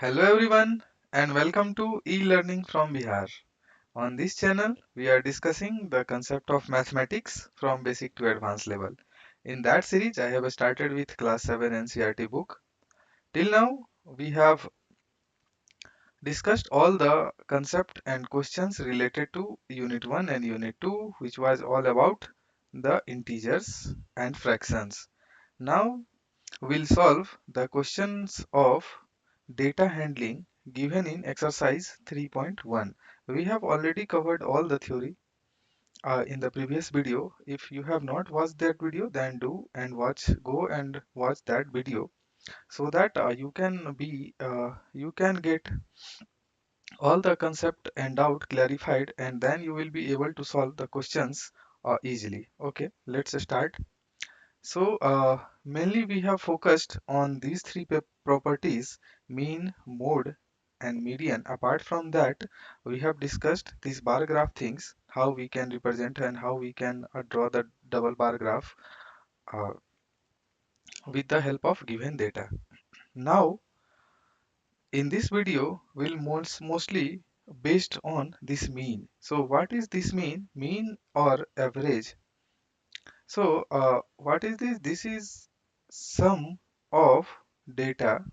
Hello everyone and welcome to e-learning from Bihar. On this channel, we are discussing the concept of mathematics from basic to advanced level. In that series, I have started with class 7 NCERT book. Till now, we have discussed all the concept and questions related to Unit 1 and Unit 2, which was all about the integers and fractions. Now, we'll solve the questions of data handling given in exercise 3.1. We have already covered all the theory in the previous video. If you have not watched that video, then do and go and watch that video so that you can get all the concept and doubt clarified, and then you will be able to solve the questions easily. Okay, let's start. Mainly we have focused on these three properties, mean, mode, and median. Apart from that, we have discussed these bar graph things, how we can represent and how we can draw the double bar graph uh, with the help of given data. Now, in this video, we'll mostly based on this mean. So what is this mean? Mean or average? What is this? This is sum of data,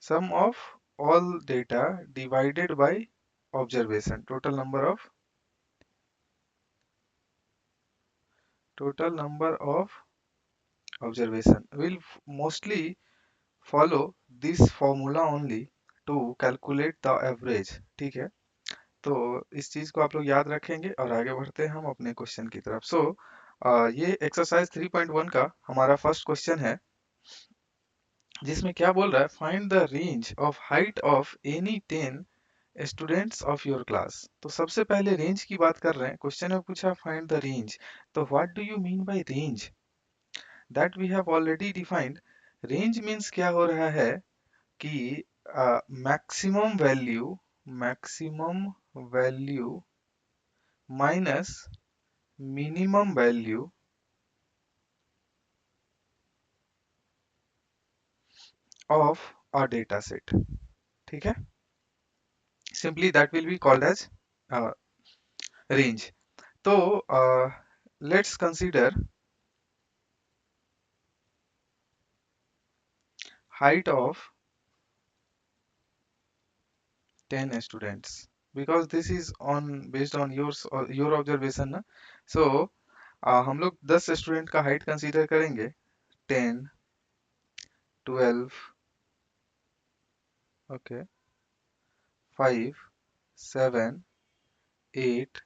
sum of all data divided by observation. Total number of observation. We'll mostly follow this formula only to calculate the average. ठीक है? तो इस चीज को आप लोग याद रखेंगे और आगे बढ़ते हैं हम अपने क्वेश्चन की तरफ. ये एक्सरसाइज 3.1 का हमारा फर्स्ट क्वेश्चन है जिसमें क्या बोल रहा है, find the range of height of any 10 students of your class. तो सबसे पहले रेंज की बात कर रहे हैं. क्वेश्चन में पूछा फाइंड द रेंज. तो what do you mean by range? That we have already defined. Range means क्या हो रहा है कि maximum value minus minimum value of a data set. ठीक है, simply that will be called as range. तो let's consider height of 10 students because this is on based on your observation ना. so हम लोग 10 स्टूडेंट का height consider करेंगे. 10, 12, okay, 5, 7, 8,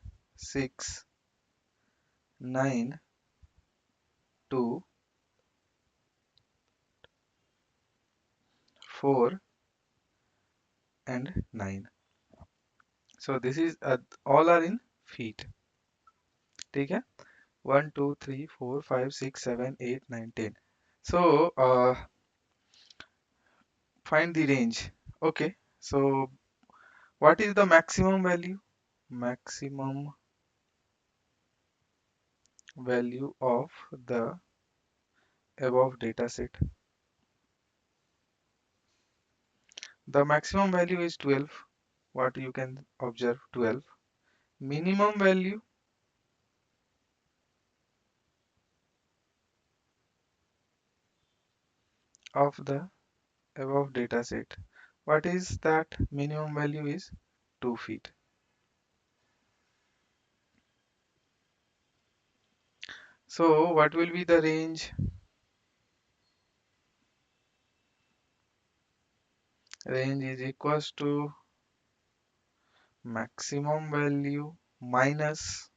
6, 9, 2, 4 and 9. so this is all are in feet. ठीक है, 1 2 3 4 5 6 7 8 9 10. so find the range. Okay, so what is the maximum value? Maximum value of the above data set. The maximum value is 12. What you can observe, 12. Minimum value of the above data set. What is that? Minimum value is 2 feet. So what will be the range? Range is equals to maximum value minus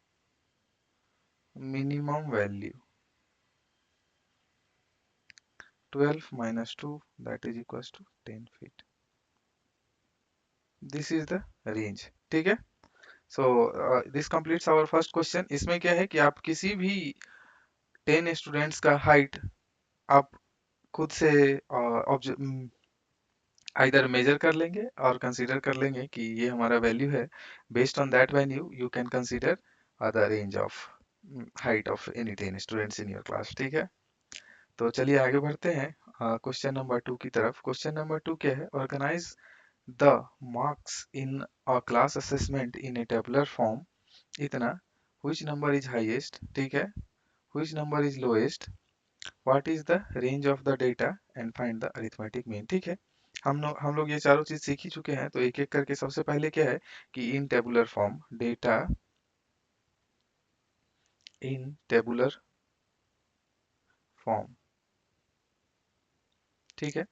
minimum value. 12 minus 2, that is equals to 10 feet. This is the range. ठीक है, so this completes our first question. इसमें क्या है कि आप किसी भी 10 students का हाइट आप खुद से आइदर मेजर कर लेंगे और कंसीडर कर लेंगे कि ये हमारा वैल्यू है. Based on that value you can consider the range of height of any 10 students in your class. ठीक है, तो चलिए आगे बढ़ते हैं. क्वेश्चन नंबर 2 की तरफ। क्वेश्चन नंबर 2 क्या है? Organise the marks in a class assessment in a tabular form. इतना which number is highest, ठीक है, which number is lowest, what is the range of the data and find the arithmetic mean। ठीक है, हम लोग ये चारों चीज सीख ही चुके हैं, तो एक एक करके सबसे पहले क्या है कि इन टेबुलर फॉर्म, डेटा इन टेबुलर फॉर्म। ठीक है,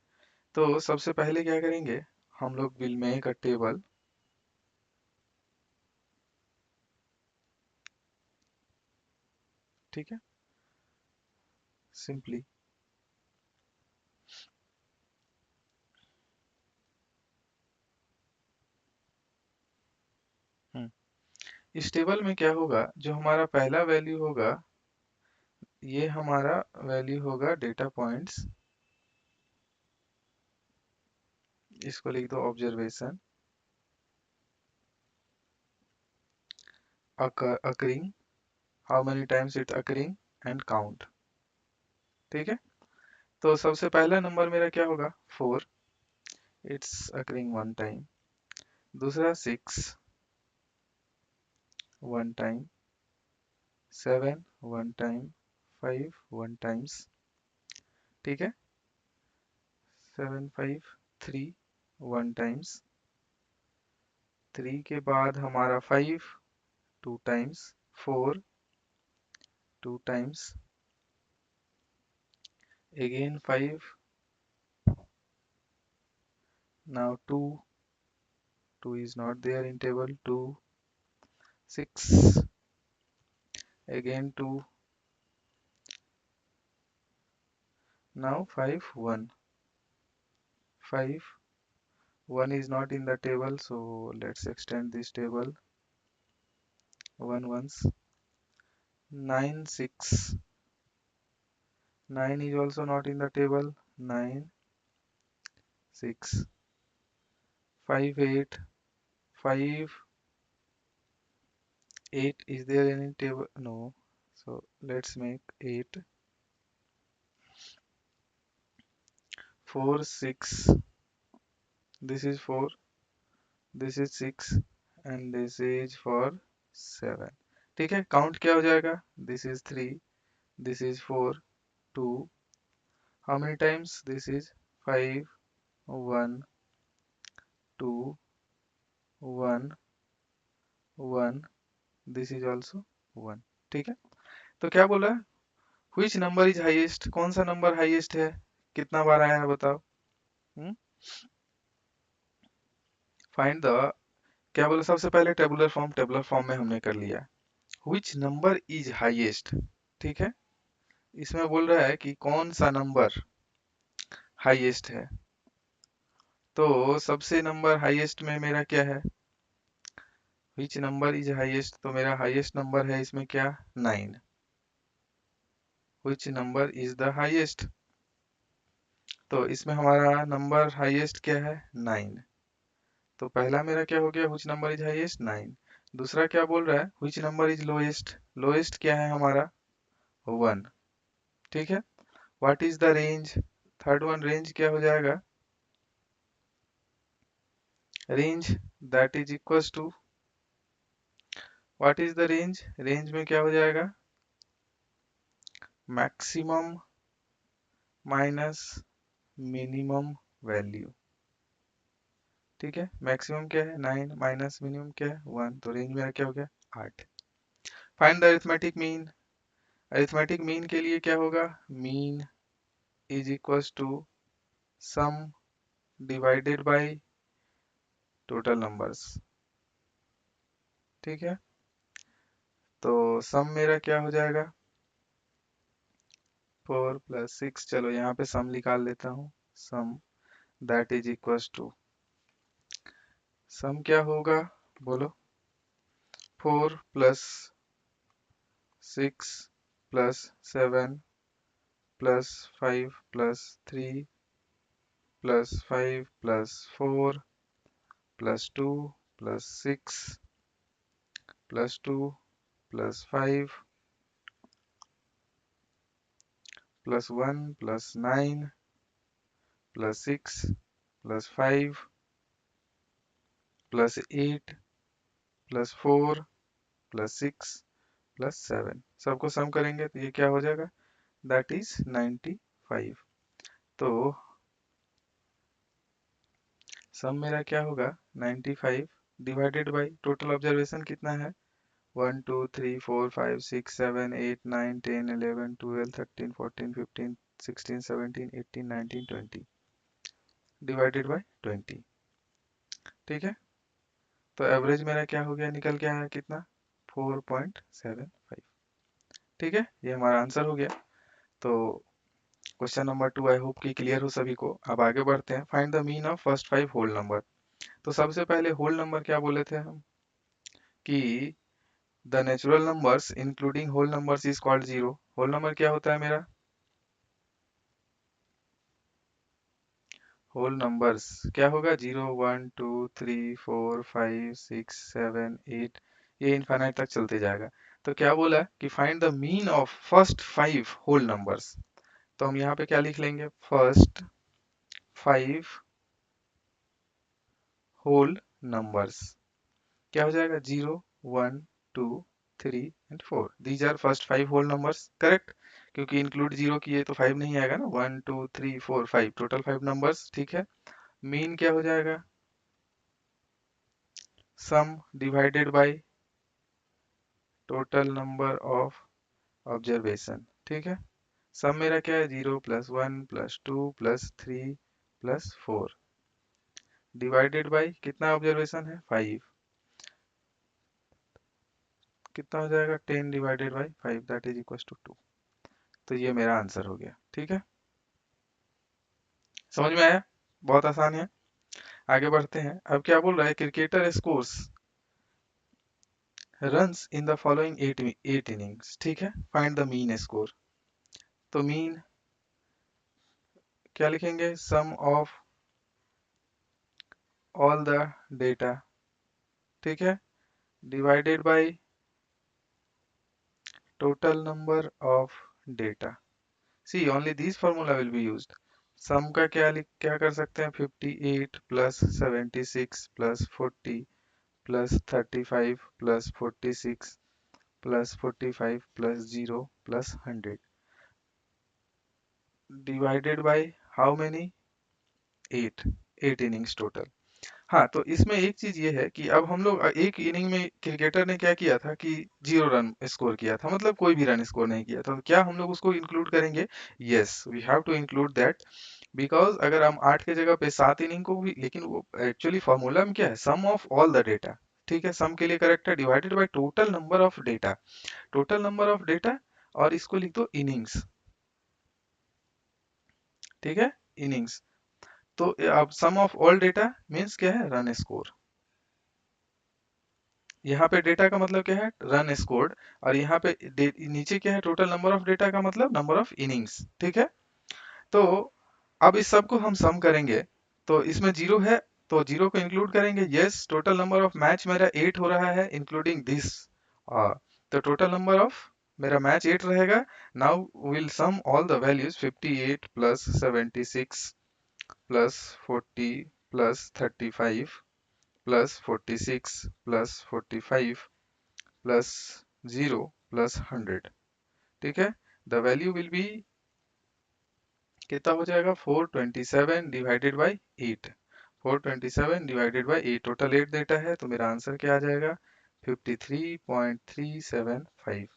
तो सबसे पहले क्या करेंगे, हम लोग विल मेक अ टेबल। ठीक है, सिंपली इस टेबल में क्या होगा, जो हमारा पहला वैल्यू होगा, ये हमारा वैल्यू होगा डेटा पॉइंट्स। इसको लिख दो observation occurring, how many times it's occurring and count। ठीक है, तो सबसे पहला नंबर मेरा क्या होगा, 4, इट्स occurring वन टाइम। दूसरा 6, one time. 7, one time. 5, one times. ठीक है, 7, 5, 3, वन टाइम्स। 3 के बाद हमारा 5, two times. 4, two times. again 5, now 2, 2 is not there in table, 2, 6, again 2, now 5, 1, 5, 1 is not in the table, so let's extend this table, 1 ones, 9, 6, 9 is also not in the table, 9, 6, 5, 8, 5, 8 is there any table? No, so let's make 8, 4, 6, this is 4, this is 6 and this is for 7। ठीक है, count क्या हो जाएगा, this is 3, this is 4, 2, how many times, this is 5, 1, 2, 1, 1, this is also 1। ठीक है, तो क्या बोला, which number is highest, कौन सा नंबर हाईएस्ट है, कितना बार आया है बताओ। फाइंड द, क्या बोला, सबसे पहले टेबुलर फॉर्म में हमने कर लिया, which number is highest। ठीक है, इसमें बोल रहा है कि कौन सा नंबर हाईएस्ट है, तो सबसे नंबर हाईएस्ट में मेरा क्या है, which number is highest, तो मेरा हाईएस्ट नंबर है इसमें क्या, 9। which number is the highest, तो इसमें हमारा नंबर हाईएस्ट क्या है, 9। तो पहला मेरा क्या हो गया, which number is highest, 9। दूसरा क्या बोल रहा है, which number is lowest, lowest क्या है हमारा, 1। ठीक है, what is the range, third one, range क्या हो जाएगा, range that is equals to, what is the range, range में क्या हो जाएगा, मैक्सिमम माइनस मिनिमम वैल्यू। ठीक है, मैक्सिमम क्या है 9 माइनस मिनिमम क्या है 1, तो रेंज मेरा क्या हो गया 8। Find the arithmetic mean, arithmetic mean के लिए क्या होगा, mean is equals to sum divided by total numbers. ठीक है, तो सम मेरा क्या हो जाएगा, 4 प्लस 6, चलो यहाँ पे सम निकाल लेता हूँ, सम दैट इज इक्वल्स टू, सम क्या होगा बोलो, 4 plus 6 plus 7 plus 5 plus 3 plus 5 plus 4 plus 2 plus 6 plus 2 plus 5 plus 1 plus 9 plus 6 plus 5 plus 8 plus 4 plus 6 plus 7, सबको सम करेंगे तो ये क्या हो जाएगा, दैट इज 95। तो सम मेरा क्या होगा, 95 डिवाइडेड बाई टोटल ऑब्जर्वेशन कितना है, 1 2 3 4 5 6 7 8 9 10 11 12 13 14 15 16 17 18 19 20 डिवाइडेड बाई 20। ठीक है, तो एवरेज मेरा क्या हो गया, निकल के आया कितना, 4.75। ठीक है, ये हमारा आंसर हो गया। तो क्वेश्चन नंबर 2 आई होप कि क्लियर हो सभी को। अब आगे बढ़ते हैं, find the mean of first 5 whole number. तो सबसे पहले होल नंबर क्या बोले थे हम, कि the natural numbers including whole numbers is called zero. Whole number क्या होता है मेरा, होल नंबर्स क्या होगा, 0 1 2 3 4 5 6 7 8, ये इनफाइनाइट तक चलते जाएगा। तो क्या बोला कि find the mean of first 5 whole numbers. तो हम यहाँ पे क्या लिख लेंगे, फर्स्ट 5 होल नंबर्स क्या हो जाएगा, 0 1 2 3 and 4, these are first 5 whole numbers, correct. क्योंकि इंक्लूड जीरो किए तो 5 नहीं आएगा ना, 1 2 3 4 5 टोटल 5 नंबर्स। ठीक है, मीन क्या हो जाएगा, sum divided by total number of observation. ठीक है, सम मेरा क्या है, 0 plus 1 plus 2 plus 3 plus 4 divided by कितना ऑब्जर्वेशन है, 5, कितना हो जाएगा, 10 divided by 5 that is equal to 2। तो ये मेरा आंसर हो गया। ठीक है, समझ में आया, बहुत आसान है। आगे बढ़ते हैं, अब क्या बोल रहा है, cricketer scores runs in the following 8 innings. ठीक है, फाइंड द मीन स्कोर। तो मीन क्या लिखेंगे, sum of all the data. ठीक है, divided by total number of data. See only this formula will be used. Sum का क्या कर सकते हैं, 58 plus 76 plus 40 plus 35 plus 46 plus 45 plus 0 plus 100 divided by how many, 8, 8 innings total. हाँ, तो इसमें एक चीज ये है कि अब हम लोग एक इनिंग में क्रिकेटर ने क्या किया था कि 0 रन स्कोर किया था, मतलब कोई भी रन स्कोर नहीं किया था, तो क्या हम लोग उसको इंक्लूड करेंगे, yes we have to include that. Because अगर हम 8 के जगह पे 7 इनिंग को भी, लेकिन वो एक्चुअली फॉर्मूला में क्या है, sum of all the data. ठीक है, सम के लिए करेक्ट है, divided by total number of data, total number of data, और इसको लिख दो इनिंग्स। ठीक है, इनिंग्स। तो अब सम ऑफ ऑल डेटा मीन्स क्या है, रन स्कोर। यहाँ पे डेटा का मतलब क्या है, रन स्कोर्ड, और यहाँ पे नीचे क्या है, टोटल नंबर ऑफ डेटा का मतलब नंबर ऑफ इनिंग्स। ठीक है, तो अब इस सब को हम सम करेंगे, तो इसमें 0 है, तो 0 को इंक्लूड करेंगे, yes total number of match मेरा 8 हो रहा है इंक्लूडिंग दिस, तो टोटल नंबर ऑफ मेरा मैच 8 रहेगा। Now will sum all the values, 58 plus 76 plus 40 plus 35 plus 46 plus 45 plus 0 plus 100। ठीक है, द वैल्यू विल बी कितना हो जाएगा, 427 divided by 8, 427 divided by 8, total 8 data है, तो मेरा आंसर क्या आ जाएगा, 53.375।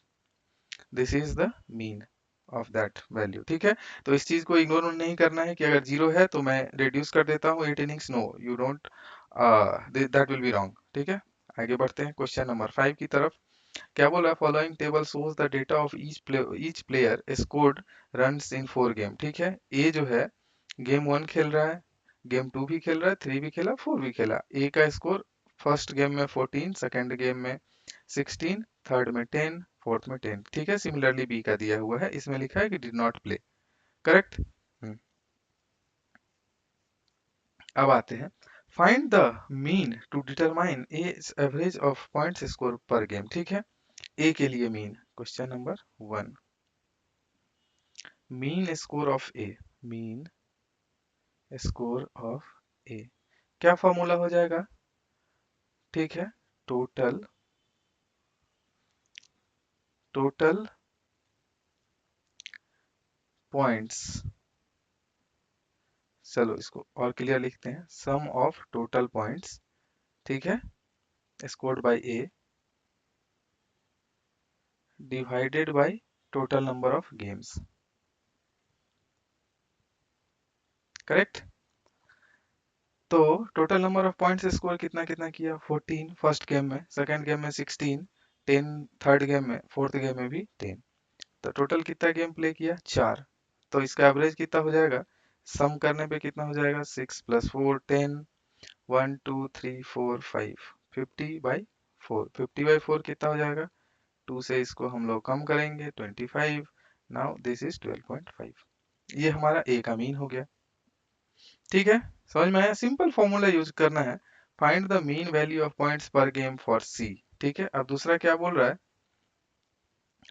This is the mean of that value. ठीक है, तो इस चीज को इग्नोर नहीं करना है कि अगर 0 है तो मैं रिड्यूस कर देता हूँ 8 innings, no you don't, that will be wrong. ठीक है, आगे बढ़ते हैं क्वेश्चन नंबर 5 की तरफ। क्या बोला, following table shows the data of each player scored runs in 4 game. ठीक है, ए जो है गेम 1 खेल रहा है, गेम 2 भी खेल रहा है, 3 भी खेला, 4 भी खेला। ए का स्कोर फर्स्ट गेम में 14, सेकंड गेम में 16, थर्ड में 10, फोर्थ में 10। ठीक है, सिमिलरली बी का दिया हुआ है, इसमें लिखा है कि डिड नॉट प्ले, करेक्ट। अब आते हैं, find the mean to determine a average of points score per game. ठीक है, ए के लिए mean, question number 1, mean score of A, mean score of A. क्या फॉर्मूला हो जाएगा? ठीक है, टोटल टोटल पॉइंट्स, चलो इसको और क्लियर लिखते हैं, सम ऑफ टोटल पॉइंट्स, ठीक है, scored by A divided by total number of games. Correct. तो total number of points score कितना कितना किया? 14 फर्स्ट गेम में, सेकंड गेम में 16, 10 थर्ड गेम में, फोर्थ गेम में भी 10। तो टोटल कितना गेम प्ले किया? 4। तो इसका एवरेज कितना हो जाएगा? सम करने पे कितना हो जाएगा? 6 + 4 10, 1 2 3 4 5, 50/4। 50/4 कितना हो जाएगा? 2 से इसको हम लोग कम करेंगे, 25। Now this is 12.5। ये हमारा ए का मीन हो गया। ठीक है, समझ में आया? सिंपल फॉर्मूला यूज करना है। Find the mean value of points per game for C. ठीक है, अब दूसरा क्या बोल रहा है?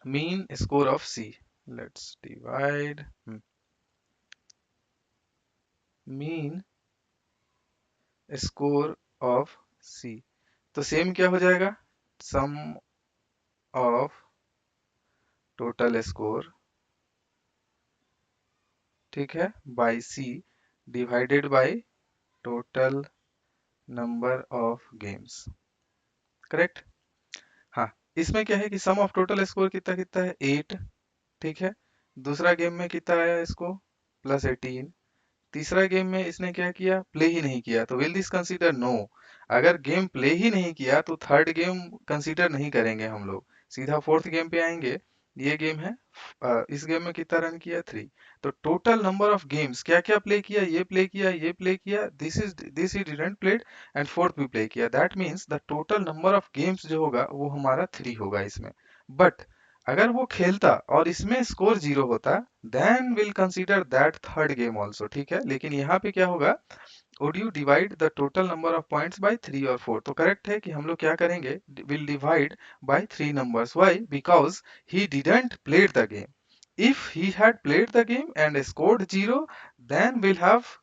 Mean score of C. Let's divide mean score of C. तो सेम क्या हो जाएगा? सम ऑफ टोटल स्कोर, ठीक है, by C divided by total number of games. Correct. हाँ, इसमें क्या है कि सम ऑफ टोटल स्कोर कितना कितना है? 8। ठीक है, दूसरा गेम में कितना आया इसको? +18। तीसरा गेम में इसने क्या किया? प्ले ही नहीं किया, तो विल दिस कंसीडर? नो। अगर गेम प्ले ही नहीं किया तो थर्ड गेम कंसीडर नहीं करेंगे हम लोग, सीधा फोर्थ गेम पे आएंगे। ये गेम है, इस गेम में कितना रन किया? 3। तो टोटल नंबर ऑफ गेम्स, क्या क्या प्ले किया? ये प्ले किया, ये प्ले किया, this he didn't played, and fourth भी प्ले किया। That means the total number of games जो होगा वो हमारा 3 होगा इसमें। बट अगर वो खेलता और इसमें स्कोर 0 होता, then will consider that third game also. ठीक है, लेकिन यहाँ पे क्या होगा? Would you divide the total number of points by 3 और 4? तो करेक्ट है कि हम लोग क्या करेंगे? Will divide by 3 numbers. Why? Because he didn't played the game. if he had played the game and scored 0, then we'll have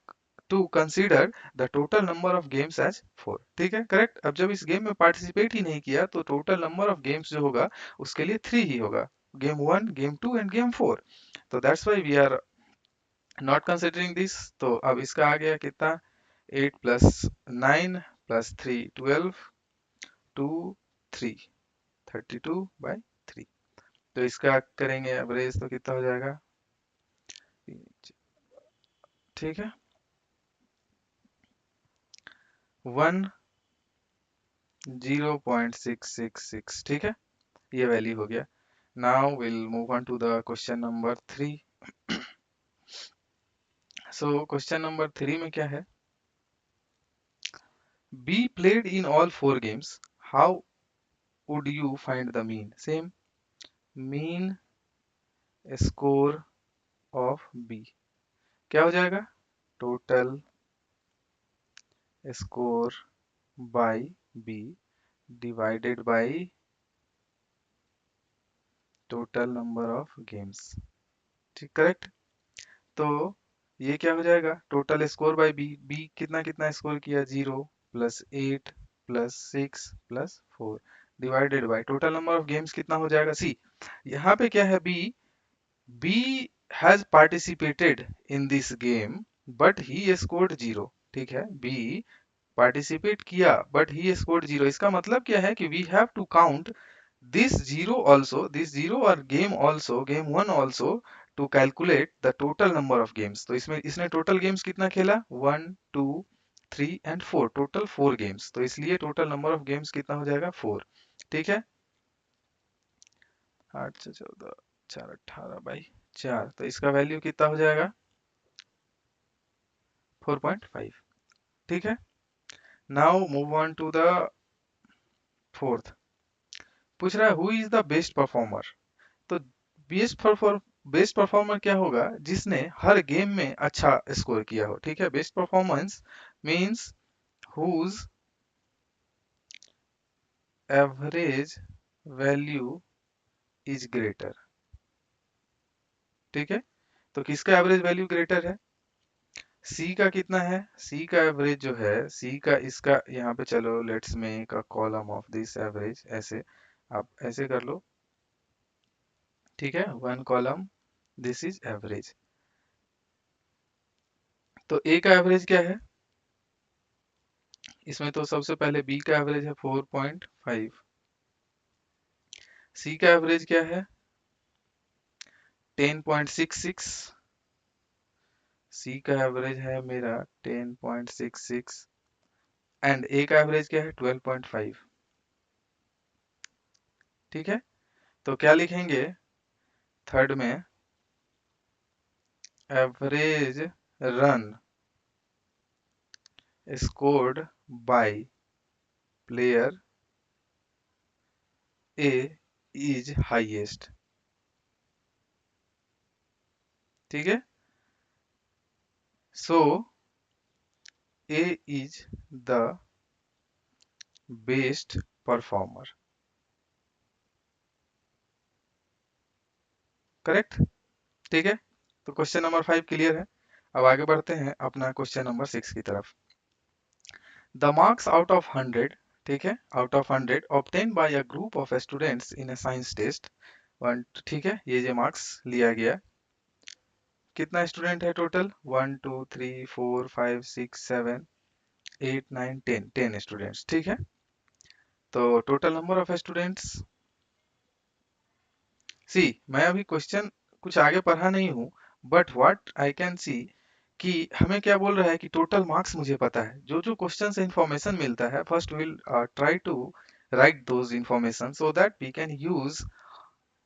to consider the total number of games as 4। ठीक है, correct. अब जब इस game में participate ही नहीं किया तो total number of games जो होगा उसके लिए 3 ही होगा, गेम 1, गेम 2 एंड गेम 4। तो that's why we are not considering this. तो अब इसका आ गया कितना? 8 + 9 + 3 12, 2 3 32/3। तो इसका करेंगे एवरेज तो कितना हो जाएगा? ठीक है, 10.666। ठीक है, ये वैल्यू हो गया। Now will move on to the question number 3। So question number 3 में क्या है? B played in all 4 games, how would you find the mean? Same, mean score of B क्या हो जाएगा? Total score by B divided by total number of games. ठीक, correct. तो ये क्या हो जाएगा? Total score by B. B कितना कितना स्कोर किया? 0 + 8 + 6 + 4 divided by total number of games कितना हो जाएगा? सी, यहाँ पे क्या है? B has participated in this game but he scored 0। ठीक है, बी पार्टिसिपेट किया बट ही स्कोर्ड 0। इसका मतलब क्या है कि we have to count this 0 also, this 0 or game also, game 1 also, to calculate the total number of games। तो इसमें इसने टोटल गेम्स कितना खेला? 1 2 3 एंड 4, टोटल 4 गेम्स। तो इसलिए टोटल नंबर ऑफ गेम्स कितना हो जाएगा? 4। ठीक है, 8 से 14 4 18/4, तो इसका वैल्यू कितना हो जाएगा? 4.5। ठीक है, now move on to the fourth. पूछ रहा है who is the best performer. तो बेस्ट परफॉर्मर क्या होगा? जिसने हर गेम में अच्छा स्कोर किया हो। ठीक है, best performance means whose average value is greater. ठीक है, तो किसका एवरेज वैल्यू ग्रेटर है? सी का कितना है, सी का एवरेज जो है, सी का इसका यहाँ पे, चलो let's make a column of this average, ऐसे आप ऐसे कर लो, ठीक है, one column, this is average. तो ए का एवरेज क्या है इसमें, तो सबसे पहले बी का एवरेज है 4.5, सी का एवरेज क्या है 10.66, सी का एवरेज है मेरा 10.66 एंड ए का एवरेज क्या है 12.5। ठीक है, तो क्या लिखेंगे थर्ड में, average run scored by player A is highest. ठीक है, so A is the best performer. Correct. ठीक है, तो क्वेश्चन नंबर 5 क्लियर है। अब आगे बढ़ते हैं अपना क्वेश्चन नंबर 6 की तरफ। द मार्क्स आउट ऑफ 100, ठीक है, out of 100 obtained by a group of students in a science test, one, ठीक है, ये जो मार्क्स लिया गया, कितना स्टूडेंट है टोटल, 1 2 3 4 5 6 7 8 9 10, 10 स्टूडेंट्स। ठीक है, तो टोटल नंबर ऑफ स्टूडेंट्स, सी मैं अभी क्वेश्चन कुछ आगे पढ़ा नहीं हूँ, but what I can see कि हमें क्या बोल रहा है कि टोटल मार्क्स मुझे पता है, जो जो क्वेश्चन से इंफॉर्मेशन मिलता है first will try to write those information so that we can use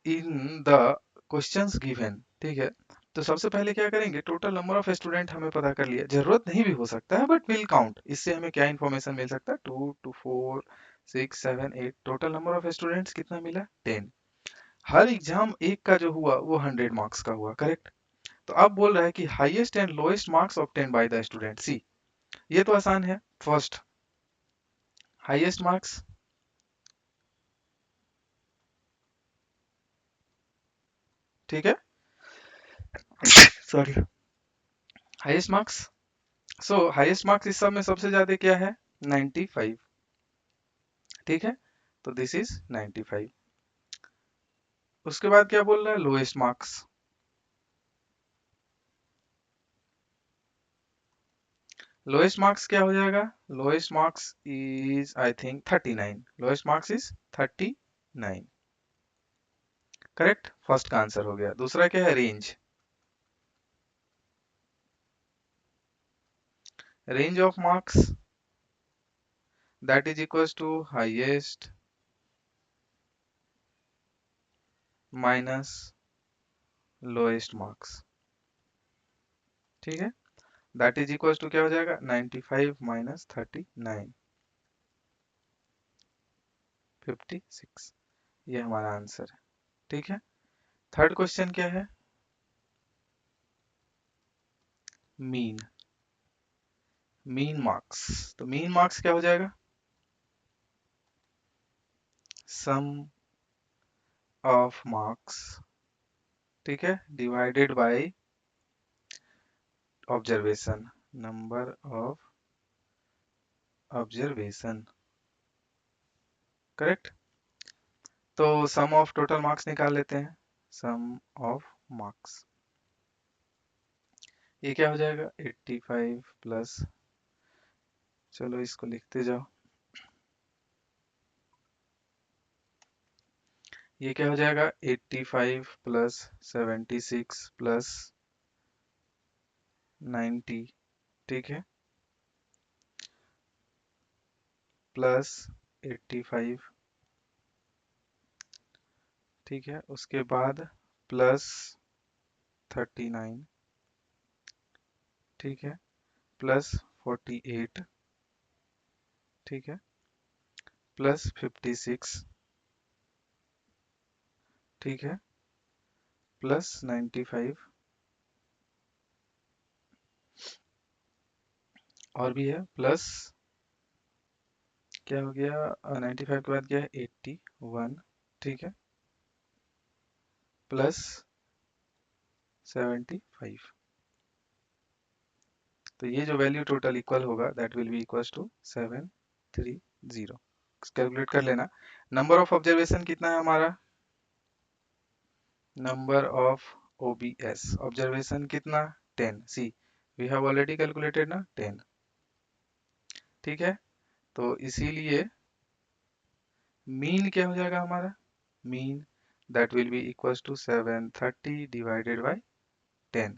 in the questions given. ठीक है, तो सबसे पहले क्या करेंगे, टोटल नंबर ऑफ स्टूडेंट हमें पता कर लिया, जरूरत नहीं भी हो सकता है बट विल काउंट, इससे हमें क्या इन्फॉर्मेशन मिल सकता है, 2 2 4 6 7 8, टोटल नंबर ऑफ स्टूडेंट्स कितना मिला 10। हर एग्जाम एक का जो हुआ वो 100 मार्क्स का हुआ। करेक्ट। तो अब बोल रहा है कि highest and lowest marks obtain by the student. See ये तो आसान है, फर्स्ट हाईएस्ट मार्क्स, ठीक है, sorry, highest marks, so highest marks इस सब में सबसे ज्यादा क्या है 95। ठीक है, तो दिस इज 95। उसके बाद क्या बोल रहा है, लोएस्ट मार्क्स, लोएस्ट मार्क्स क्या हो जाएगा, lowest marks is I think 39, lowest marks is 39। Correct, first का आंसर हो गया। दूसरा क्या है, range, range of marks that is equals to highest minus lowest marks। ठीक है, that is equals to क्या हो जाएगा 95 minus 39, 56। ये हमारा आंसर है। ठीक है, थर्ड क्वेश्चन क्या है, मीन, मीन मार्क्स, तो मीन मार्क्स क्या हो जाएगा, सम ऑफ मार्क्स, ठीक है, divided by observation, number of observation. Correct, तो सम ऑफ टोटल मार्क्स निकाल लेते हैं, सम ऑफ मार्क्स, ये क्या हो जाएगा 85 प्लस, चलो इसको लिखते जाओ, ये क्या हो जाएगा 85 प्लस 76 प्लस 90, ठीक है, प्लस 85, ठीक है, उसके बाद प्लस 39, ठीक है, प्लस 48, ठीक है, प्लस 56, ठीक है, प्लस 95, और भी है प्लस, क्या हो गया 95 के बाद क्या है 81, ठीक है, प्लस 75। तो ये जो वैल्यू टोटल इक्वल होगा that will be equal to 730। Calculate कर लेना। नंबर ऑफ ऑब्जर्वेशन कितना है हमारा, नंबर ऑफ OBS ऑब्जर्वेशन कितना 10। सी वी हैव ऑलरेडी कैलकुलेटेड ना 10। ठीक है, तो इसीलिए मीन क्या हो जाएगा हमारा, mean that will be equal to 730 divided by 10।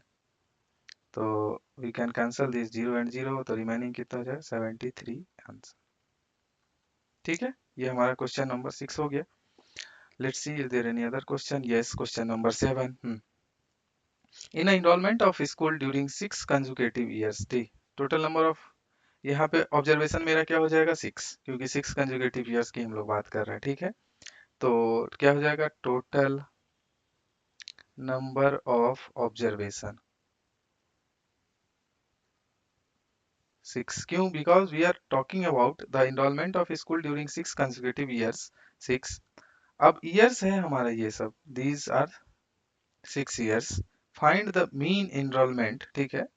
तो we can cancel this 0 and 0, तो रिमेनिंग कितना हो जाएगा 73 आंसर। ठीक है, ये हमारा क्वेश्चन नंबर 6 हो गया। Let's see is there any other question. Yes, question number 7। In enrolment of school during 6 consecutive years, the total number of, यहाँ पे ऑब्जर्वेशन मेरा क्या हो जाएगा 6, क्योंकि 6 कंसेक्यूटिव ईयर्स की हम लोग बात कर रहे हैं। ठीक है, तो क्या हो जाएगा टोटल नंबर ऑफ ऑब्जर्वेशन 6। क्यों, because we are talking about the enrolment of school during 6 consecutive years. 6 अब ईयर्स है हमारा ये सब, these are 6 years. Find the mean enrolment. ठीक है,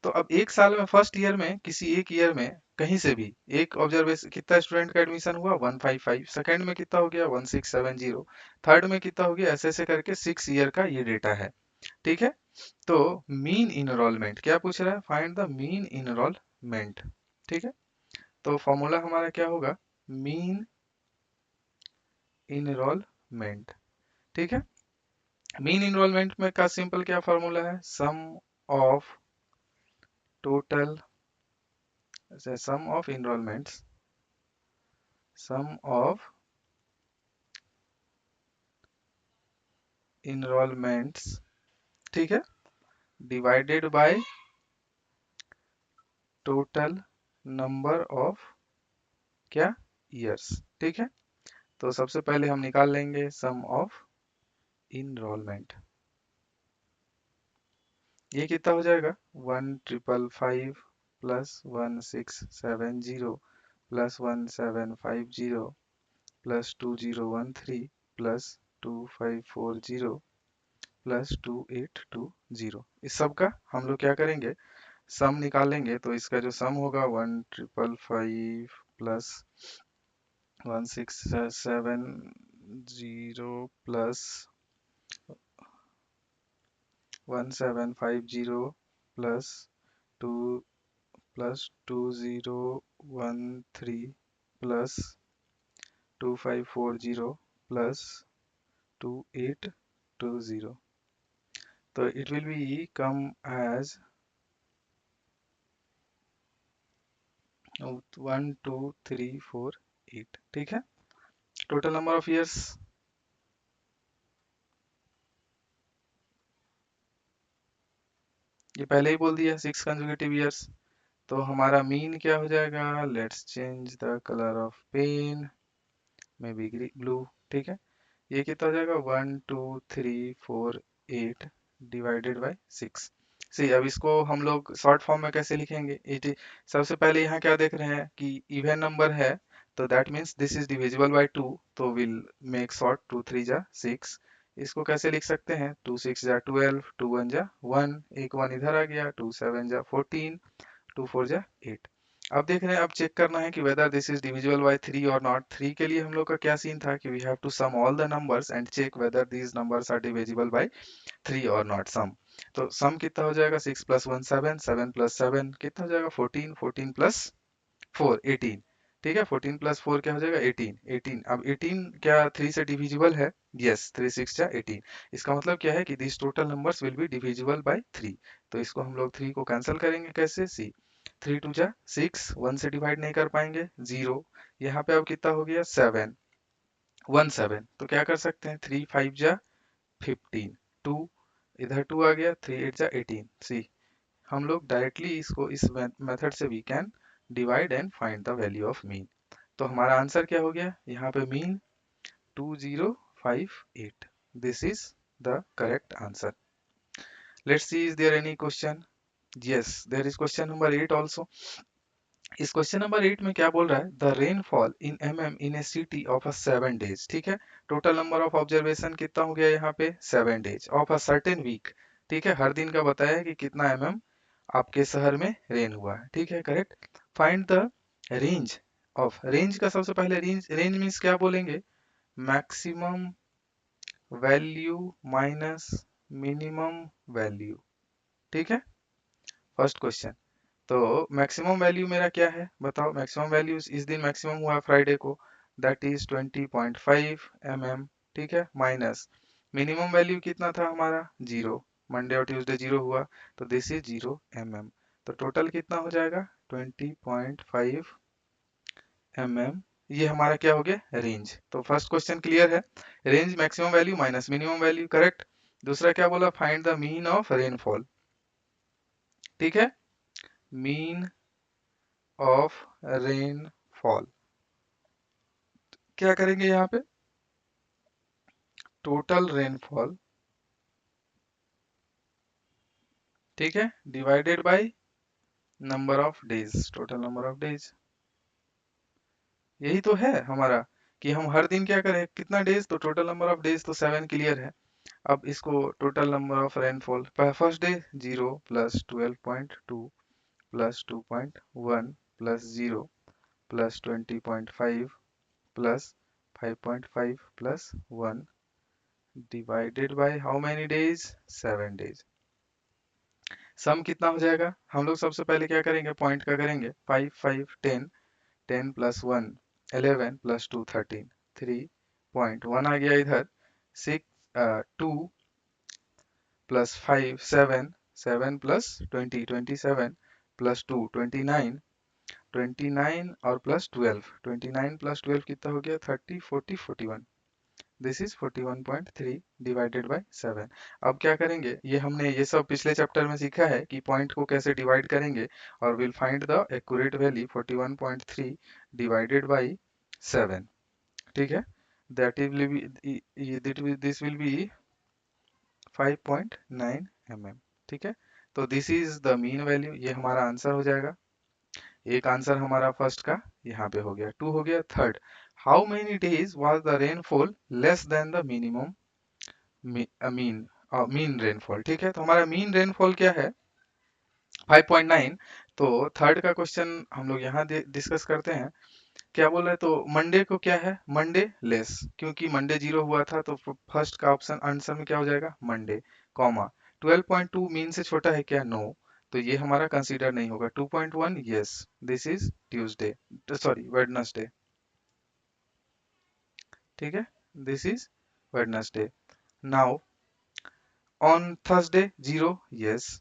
तो अब एक साल में फर्स्ट ईयर में किसी एक ईयर में कहीं से भी एक ऑब्जर्वेशन कितना स्टूडेंट का एडमिशन हुआ 155, सेकंड में कितना हो गया 1670, थर्ड में कितना हो गया, ऐसे ऐसे करके 6 ईयर का ये डेटा है। ठीक है, तो मीन इनरोलमेंट क्या पूछ रहा है, फाइंड द मीन इनरोलमेंट। ठीक है, तो फॉर्मूला हमारा क्या होगा, मीन इनरोलमेंट। ठीक है, मीन इनरोलमेंट में का सिंपल क्या फॉर्मूला है, sum of total, sum of enrolments, sum of enrolments, ठीक है, divided by total number of क्या ईयर्स। ठीक है, तो सबसे पहले हम निकाल लेंगे सम ऑफ इनरोलमेंट। ये कितना हो जाएगा 1555 plus 1670 plus 1750 plus 2013 plus 2540 plus 2820। इस सब का हम लोग क्या करेंगे, सम निकालेंगे। तो इसका जो सम होगा 1555 plus 1670 plus 1750 plus 2 plus 2013 plus 2540 plus 2820, तो it will be come as 12348। ठीक है, टोटल नंबर ऑफ ईयर्स, ये पहले ही बोल दिया 6 कंसेक्यूटिव ईयर्स। तो हमारा मीन क्या हो जाएगा, let's change the colour of pen, maybe blue. ठीक है, ये कितना हो जाएगा 12348 डिवाइडेड बाय 6। सी अब इसको हम लोग शॉर्ट फॉर्म में कैसे लिखेंगे, इट सबसे पहले यहाँ क्या देख रहे हैं कि इवन नंबर है, तो that means this is divisible by 2, तो विल मेक शॉर्ट 2 3 जा 6। इसको कैसे लिख सकते हैं, 2 6 जा 12, 2 1 जा 1, एक 1 इधर आ गया, 2 7 जा 14, 2 4 जा 8। अब देख रहे हैं, अब चेक करना है कि whether this is divisible by 3 और नॉट। 3 के लिए हम लोग का क्या सीन था कि we have to sum all the numbers and check whether these numbers are divisible by 3 और नॉट सम। तो सम कितना हो जाएगा 6 प्लस 1 7, 7 प्लस 7 कितना हो जाएगा 14, 14 प्लस 4 18। ठीक है, 14 प्लस 4 क्या हो जाएगा 18, 18। अब 18 क्या 3 से डिविजिबल है, यस 3 6 जा 18। इसका मतलब क्या है कि this total numbers will be divisible by 3। तो इसको हम लोग 3 को कैंसिल करेंगे, कैसे, सी 3 2 जा 6, 1 से डिवाइड नहीं कर पाएंगे, 0। यहाँ पे अब कितना हो गया 7 1 7, तो क्या कर सकते हैं 3 5 जा 15, 2 इधर 2 आ गया, 3 8 जा 18। सी हम लोग डायरेक्टली इसको इस मेथड से we can divide and find the value of mean. तो हमारा आंसर क्या हो गया, यहाँ पे mean 2058, this is the correct answer. Let's see is there any question. Yes, there is question number 8 also. इस क्वेश्चन नंबर 8 में क्या बोल रहा है, the rainfall in in a city of a 7 days. ठीक है, टोटल नंबर ऑफ ऑब्जर्वेशन कितना हो गया यहाँ पे 7 days of a certain week. ठीक है, हर दिन का बताया है कि कितना आपके शहर में रेन हुआ है, ठीक है, correct. Find the range of, range का सबसे पहले रेंज, रेंज मीन्स क्या बोलेंगे, maximum value minus minimum value, ठीक है। फर्स्ट क्वेश्चन, तो मैक्सिमम वैल्यू मेरा क्या है बताओ, मैक्सिमम वैल्यू इस दिन मैक्सिमम हुआ फ्राइडे को, दैट इज 20.5 mm, ठीक है, माइनस मिनिमम वैल्यू कितना था हमारा, जीरो, मंडे और ट्यूसडे जीरो हुआ, तो दिस इज 0 mm, तो टोटल कितना हो जाएगा 20.5 mm। ये हमारा क्या हो गया रेंज। तो फर्स्ट क्वेश्चन क्लियर है, range maximum value minus minimum value, correct. दूसरा क्या बोला, find the mean of rainfall, ठीक है, मीन ऑफ रेनफॉल। क्या करेंगे यहाँ पे, टोटल रेनफॉल, ठीक है, divided by number of days, total number of days. यही तो है हमारा कि हम हर दिन क्या करें, कितना डेज, तो टोटल नंबर ऑफ डेज तो 7 क्लियर है। अब इसको total number of rainfall, first day 0 plus 12.2 plus 2.1 plus 0 plus 20.5 plus 5.5 plus 1 divided by how many days, 7 days. Sum कितना हो जाएगा, हम लोग सबसे पहले क्या करेंगे, पॉइंट का करेंगे, 5 5 10, 10 प्लस 1 11 प्लस 2 13, 3.1 आ गया इधर, 6 2 प्लस 5 7, 7 प्लस 20 27 प्लस 2 29, 29 और प्लस 12, 29 प्लस 12 कितना हो गया 30 40 41, दिस इज 41.3 डिवाइडेड बाय 7। अब क्या करेंगे, ये हमने ये सब पिछले चैप्टर में सीखा है कि पॉइंट को कैसे डिवाइड करेंगे, और will find the accurate value 41.3 divided by 7, ठीक है, that will B, this will be 5.9 mm, ठीक है। तो this is the mean value, ये हमारा आंसर हो जाएगा। एक आंसर हमारा फर्स्ट का यहाँ पे हो गया, टू हो गया। Third, how many days was the rainfall less than the minimum mean, mean rainfall, ठीक है, तो हमारा मीन रेनफॉल क्या है 5.9। तो थर्ड का क्वेश्चन हम लोग यहाँ डिस्कस करते हैं, क्या बोल रहे हैं, तो मंडे को क्या है, मंडे लेस, क्योंकि मंडे जीरो हुआ था, तो फर्स्ट का ऑप्शन आंसर में क्या हो जाएगा मंडे, कॉमा 12.2 मीन से छोटा है क्या, नो, तो ये हमारा कंसीडर नहीं होगा। 2.1 yes, this is Tuesday, sorry Wednesday, ठीक है, this is Wednesday. Now on Thursday zero, yes,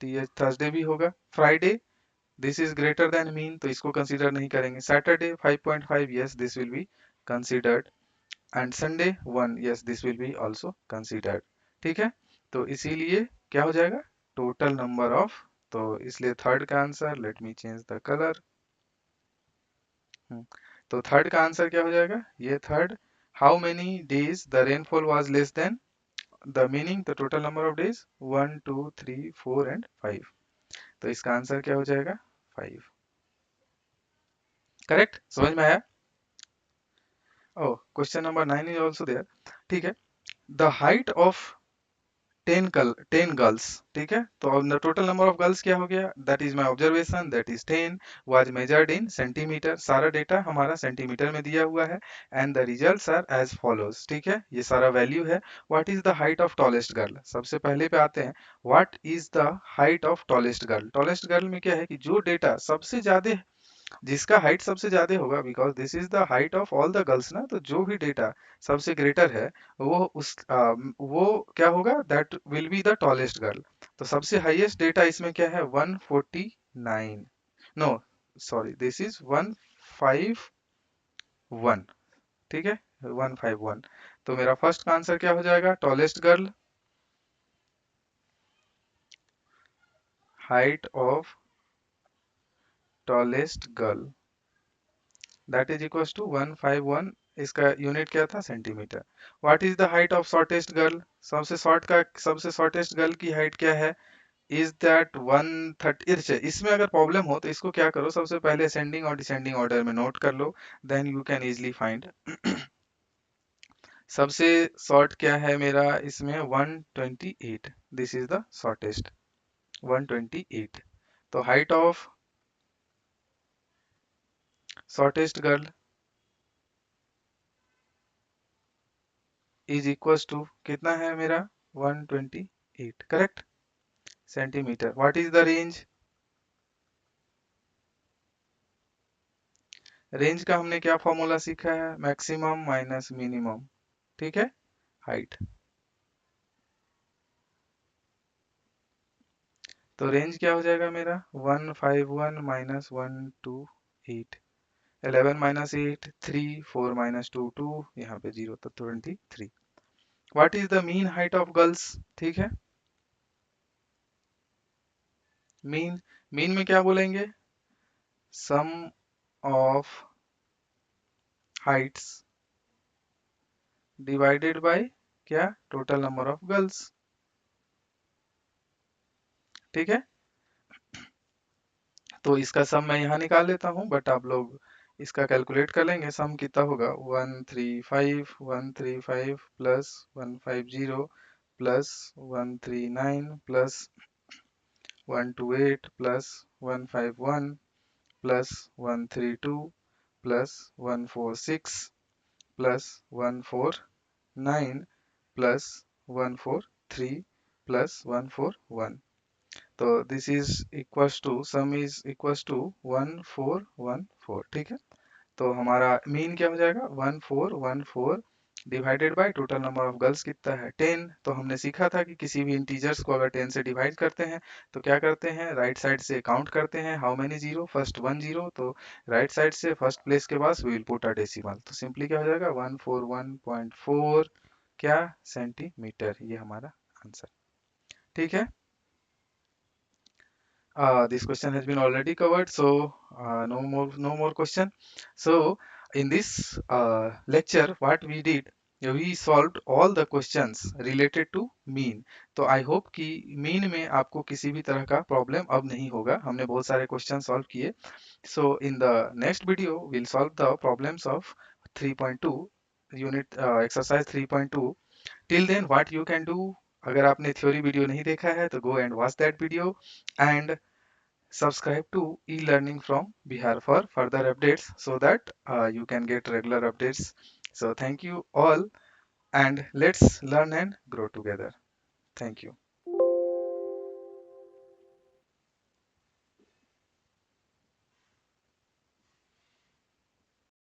Thursday भी होगा। Friday, this is greater than mean, तो इसको कंसीडर नहीं करेंगे। Saturday 5.5, yes, this will be considered, and Sunday 1, yes, this will be also considered, ठीक है। तो इसीलिए क्या हो जाएगा टोटल नंबर ऑफ, तो इसलिए थर्ड का answer, let me change the colour, तो थर्ड का आंसर क्या हो जाएगा, ये third, how many days the rainfall was less than the meaning, the total number of days 1 2 3 4 and 5, तो इसका आंसर क्या हो जाएगा 5, करेक्ट, समझ में आया। Oh, question number 9 is also there, ठीक है, द हाइट ऑफ 10 गर्ल्स, ठीक है, तो the total number of girls क्या हो गया, that is my observation, that is 10 was measured in centimetre, सारा डेटा हमारा सेंटीमीटर में दिया हुआ है, and the results are as follows, ठीक है, ये सारा वैल्यू है। What is the height of tallest girl, सबसे पहले पे आते हैं, what is the height of tallest girl, tallest girl में क्या है कि जो डेटा सबसे ज्यादा, जिसका हाइट सबसे ज्यादा होगा, because this is the height of all the girls ना, तो जो भी डेटा सबसे ग्रेटर है वो क्या होगा, that will be the tallest girl. तो सबसे हाईएस्ट डेटा इसमें क्या है 149, नो सॉरी, दिस इज 151, ठीक है, 151। तो मेरा फर्स्ट का आंसर क्या हो जाएगा, tallest girl, height of tallest girl, that is equal to 151, इसका यूनिट क्या था centimetre. What is the height of shortest girl, सबसे शॉर्टेस्ट गर्ल की हाइट क्या है, इज दैट 130। इसमें अगर प्रॉब्लम हो तो इसको क्या करो, सबसे पहले असेंडिंग और डिसेंडिंग ऑर्डर में नोट कर लो, then you can easily find. सबसे शॉर्ट क्या है मेरा इसमें 128, दिस इज द शॉर्टेस्ट, 128. तो height of shortest girl is equals to कितना है मेरा 128, correct, centimetre. What is the range? Range का हमने क्या फॉर्मूला सीखा है? मैक्सिमम माइनस मिनिमम, ठीक है, हाइट। तो रेंज क्या हो जाएगा मेरा? 151 माइनस 128, 11 माइनस 8 3, 4 माइनस 2 2, यहाँ पे 0 तो 23। What is the mean height of girls? ठीक है, मीन, मीन में क्या बोलेंगे? सम ऑफ हाइट्स डिवाइडेड बाय क्या? टोटल नंबर ऑफ गर्ल्स, ठीक है। तो इसका सम मैं यहाँ निकाल लेता हूँ, बट आप लोग इसका कैलकुलेट कर लेंगे। सम कितना होगा? 135 plus 150 plus 139 plus 128 plus 151 plus 132 plus 146 plus 149 plus 143 plus 141। तो this is equals to, sum is equals to 1414, ठीक है। तो हमारा मीन क्या हो जाएगा? 1414 divided by total number of girls कितना है? 10। तो हमने सीखा था कि किसी भी इंटीजर्स को अगर 10 से डिवाइड करते हैं तो क्या करते हैं? राइट साइड से काउंट करते हैं, how many zero, first 1 zero, तो राइट साइड से फर्स्ट प्लेस के पास we will put a decimal, तो सिंपली क्या हो जाएगा? 141.4 क्या? सेंटीमीटर। ये हमारा आंसर, ठीक है। This question has been already covered, so no more question. So in this lecture, what we did, we solved all the questions related to mean. तो I hope कि mean में आपको किसी भी तरह का problem अब नहीं होगा। हमने बहुत सारे questions solve किए। So in the next video, we'll solve the problems of 3.2 unit exercise 3.2. Till then, what you can do, अगर आपने थ्योरी वीडियो नहीं देखा है तो go and watch that video and subscribe to e-learning from Bihar for further updates so that you can get regular updates. So thank you all, and let's learn and grow together. Thank you.